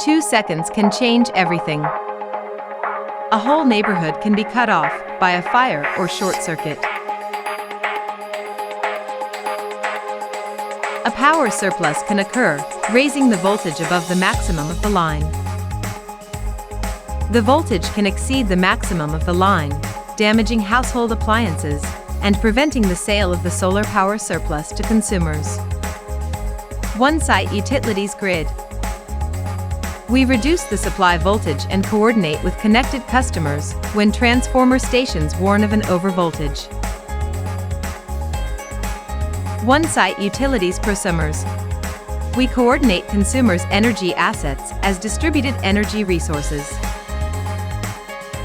2 seconds can change everything. A whole neighborhood can be cut off by a fire or short circuit. A power surplus can occur, raising the voltage above the maximum of the line. The voltage can exceed the maximum of the line, damaging household appliances and preventing the sale of the solar power surplus to consumers. Onesait Utilities Grid. We reduce the supply voltage and coordinate with connected customers when transformer stations warn of an overvoltage. Onesait Utilities Prosumers. We coordinate consumers' energy assets as distributed energy resources.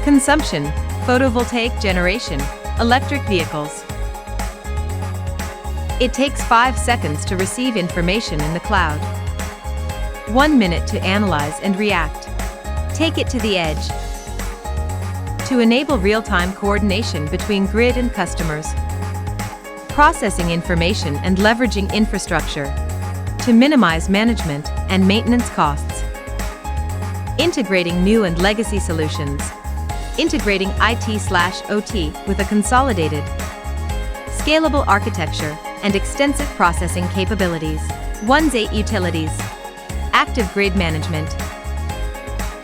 Consumption, photovoltaic generation, electric vehicles. It takes 5 seconds to receive information in the cloud. 1 minute to analyze and react. Take it to the edge. To enable real-time coordination between grid and customers. Processing information and leveraging infrastructure to minimize management and maintenance costs. Integrating new and legacy solutions. Integrating IT/OT with a consolidated, scalable architecture and extensive processing capabilities. Onesait Utilities. Active grid management.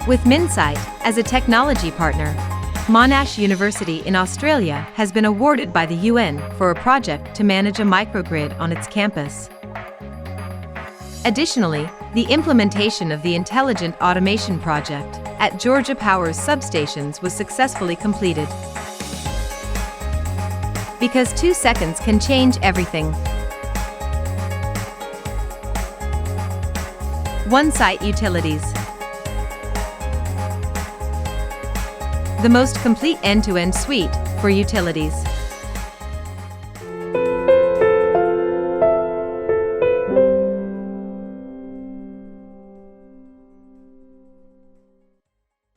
With Onesait as a technology partner, Monash University in Australia has been awarded by the UN for a project to manage a microgrid on its campus. Additionally, the implementation of the Intelligent Automation Project at Georgia Power's substations was successfully completed. Because 2 seconds can change everything. Onesait Utilities. The most complete end-to-end suite for utilities.